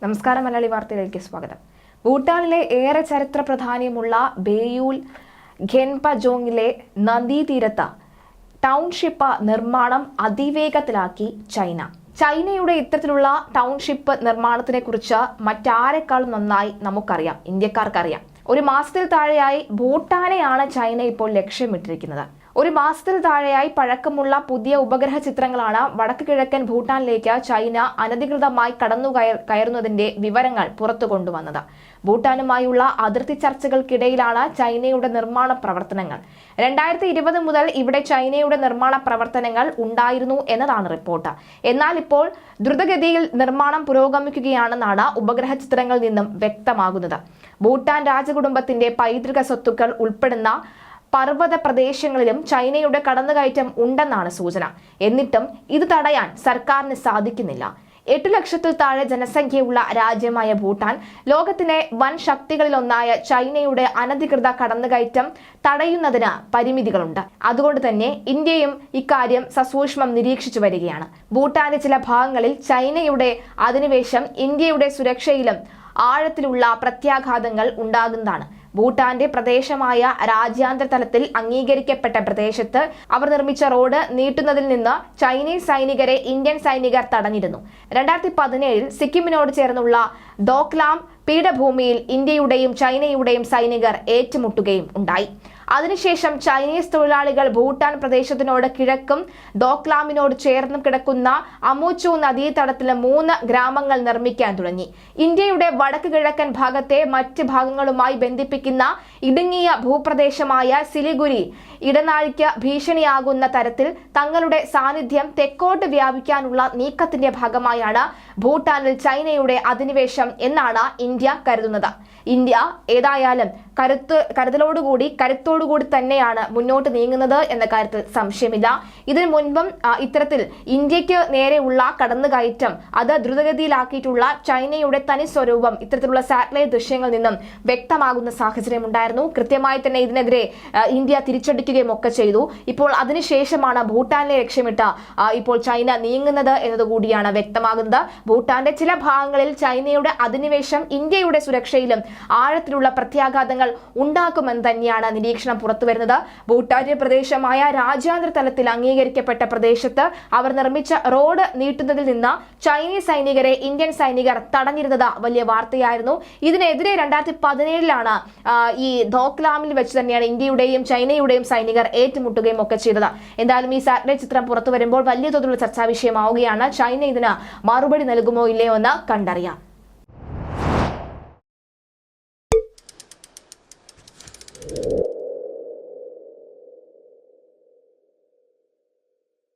നമസ്കാരം. മലയാളി വാർത്തയിലേക്ക് സ്വാഗതം. ഭൂട്ടാനിലെ ഏറെ ചരിത്ര പ്രാധാന്യമുള്ള ബേയൂൽ ഖെൻപജോങ്ങിലെ നദീതീരത്ത് ടൗൺഷിപ്പ് നിർമ്മാണം അതിവേഗത്തിലാക്കി ചൈന. ചൈനയുടെ ഇത്തരത്തിലുള്ള ടൗൺഷിപ്പ് നിർമ്മാണത്തിനെ കുറിച്ച് മറ്റാരെക്കാളും നന്നായി നമുക്കറിയാം, ഇന്ത്യക്കാർക്കറിയാം. ഒരു മാസത്തിൽ താഴെയായി ഭൂട്ടാനെയാണ് ചൈന ഇപ്പോൾ ലക്ഷ്യമിട്ടിരിക്കുന്നത്. ഒരു മാസത്തിൽ താഴെയായി പഴക്കമുള്ള പുതിയ ഉപഗ്രഹ ചിത്രങ്ങളാണ് വടക്ക് കിഴക്കൻ ഭൂട്ടാനിലേക്ക് ചൈന അനധികൃതമായി കയറുന്നതിന്റെ വിവരങ്ങൾ പുറത്തു കൊണ്ടുവന്നത്. ഭൂട്ടാനുമായുള്ള അതിർത്തി ചർച്ചകൾക്കിടയിലാണ് ചൈനയുടെ നിർമ്മാണ പ്രവർത്തനങ്ങൾ. 2020 മുതൽ ഇവിടെ ചൈനയുടെ നിർമ്മാണ പ്രവർത്തനങ്ങൾ ഉണ്ടായിരുന്നു എന്നതാണ് റിപ്പോർട്ട്. എന്നാൽ ഇപ്പോൾ ദ്രുതഗതിയിൽ നിർമ്മാണം പുരോഗമിക്കുകയാണെന്നാണ് ഉപഗ്രഹ ചിത്രങ്ങളിൽ നിന്നും വ്യക്തമാകുന്നത്. ഭൂട്ടാൻ രാജകുടുംബത്തിന്റെ പൈതൃക സ്വത്തുക്കൾ ഉൾപ്പെടുന്ന പർവ്വത പ്രദേശങ്ങളിലും ചൈനയുടെ കടന്നുകയറ്റം ഉണ്ടെന്നാണ് സൂചന. എന്നിട്ടും ഇത് തടയാൻ സർക്കാരിന് സാധിക്കുന്നില്ല. 8 ലക്ഷത്തിൽ താഴെ ജനസംഖ്യയുള്ള രാജ്യമായ ഭൂട്ടാൻ ലോകത്തിലെ വൻ ശക്തികളിലൊന്നായ ചൈനയുടെ അനധികൃത കടന്നുകയറ്റം തടയുന്നതിന് പരിമിതികളുണ്ട്. അതുകൊണ്ട് തന്നെ ഇന്ത്യയും ഇക്കാര്യം സസൂക്ഷ്മം നിരീക്ഷിച്ചു വരികയാണ്. ഭൂട്ടാന്റെ ചില ഭാഗങ്ങളിൽ ചൈനയുടെ അധിനിവേശം ഇന്ത്യയുടെ സുരക്ഷയിലും ആഴത്തിലുള്ള പ്രത്യാഘാതങ്ങൾ ഉണ്ടാകുന്നതാണ്. ഭൂട്ടാന്റെ പ്രദേശമായ രാജ്യാന്തര തലത്തിൽ അംഗീകരിക്കപ്പെട്ട പ്രദേശത്ത് അവർ നിർമ്മിച്ച റോഡ് നീട്ടുന്നതിൽ നിന്ന് ചൈനീസ് സൈനികരെ ഇന്ത്യൻ സൈനികർ തടഞ്ഞിരുന്നു. 2017 സിക്കിമിനോട് ചേർന്നുള്ള ദോക്ലാം പീഠഭൂമിയിൽ ഇന്ത്യയുടെയും ചൈനയുടെയും സൈനികർ ഏറ്റുമുട്ടുകയും ഉണ്ടായി. അതിനുശേഷം ചൈനീസ് തൊഴിലാളികൾ ഭൂട്ടാൻ പ്രദേശത്തിനോട് കിഴക്കും ദോക്ലാമിനോട് ചേർന്നും കിടക്കുന്ന അമുചു നദീതടത്തിലെ 3 ഗ്രാമങ്ങൾ നിർമ്മിക്കാൻ തുടങ്ങി. ഇന്ത്യയുടെ വടക്ക് കിഴക്കൻ ഭാഗത്തെ മറ്റ് ഭാഗങ്ങളുമായി ബന്ധിപ്പിക്കുന്ന ഇടുങ്ങിയ ഭൂപ്രദേശമായ സിലിഗുരി ഇടനാഴിക്ക് ഭീഷണിയാകുന്ന തരത്തിൽ തങ്ങളുടെ സാന്നിധ്യം തെക്കോട്ട് വ്യാപിക്കാനുള്ള നീക്കത്തിന്റെ ഭാഗമായാണ് ഭൂട്ടാനിൽ ചൈനയുടെ അധിനിവേശം എന്നാണ് ഇന്ത്യ കരുതുന്നത്. ഇന്ത്യ ഏതായാലും കരുത്തോടുകൂടി തന്നെയാണ് മുന്നോട്ട് നീങ്ങുന്നത് എന്ന കാര്യത്തിൽ സംശയമില്ല. ഇതിനു മുൻപും ഇത്തരത്തിൽ ഇന്ത്യക്ക് നേരെയുള്ള കടന്നുകയറ്റം അത് ദ്രുതഗതിയിലാക്കിയിട്ടുള്ള ചൈനയുടെ തനി സ്വരൂപം ഇത്തരത്തിലുള്ള സാറ്റലൈറ്റ് ദൃശ്യങ്ങളിൽ നിന്നും വ്യക്തമാകുന്ന സാഹചര്യം ഉണ്ടായിരുന്നു. കൃത്യമായി തന്നെ ഇതിനെതിരെ ഇന്ത്യ തിരിച്ചടിക്കുകയും ഒക്കെ ചെയ്തു. ഇപ്പോൾ അതിനുശേഷമാണ് ഭൂട്ടാനെ ലക്ഷ്യമിട്ട് ഇപ്പോൾ ചൈന നീങ്ങുന്നത് എന്നതുകൂടിയാണ് വ്യക്തമാകുന്നത്. ഭൂട്ടാന്റെ ചില ഭാഗങ്ങളിൽ ചൈനയുടെ അധിനിവേശം ഇന്ത്യയുടെ സുരക്ഷയിലും ആഴത്തിലുള്ള പ്രത്യാഘാതങ്ങൾ ഉണ്ടാക്കുമെന്ന് തന്നെയാണ് നിരീക്ഷണം പുറത്തുവരുന്നത്. ഭൂട്ടാന്റെ പ്രദേശമായ രാജ്യാന്തര തലത്തിൽ അംഗീകരിക്കപ്പെട്ട പ്രദേശത്ത് അവർ നിർമ്മിച്ച റോഡ് നീട്ടുന്നതിൽ നിന്ന് ചൈനീസ് സൈനികരെ ഇന്ത്യൻ സൈനികർ തടഞ്ഞിരുന്നത് വലിയ വാർത്തയായിരുന്നു. ഇതിനെതിരെ 2017 ഈ ദോക്ലാമിൽ വെച്ച് തന്നെയാണ് ഇന്ത്യയുടെയും ചൈനയുടെയും സൈനികർ ഏറ്റുമുട്ടുകയും ഒക്കെ ചെയ്തത്. എന്തായാലും ഈ സാറ്റലൈറ്റ് ചിത്രം പുറത്തു വരുമ്പോൾ വലിയ തോതിലുള്ള ചർച്ചാ വിഷയമാവുകയാണ്. ചൈന ഇതിന് മറുപടി നൽകുമോ ഇല്ലയോ എന്ന് കണ്ടറിയാം.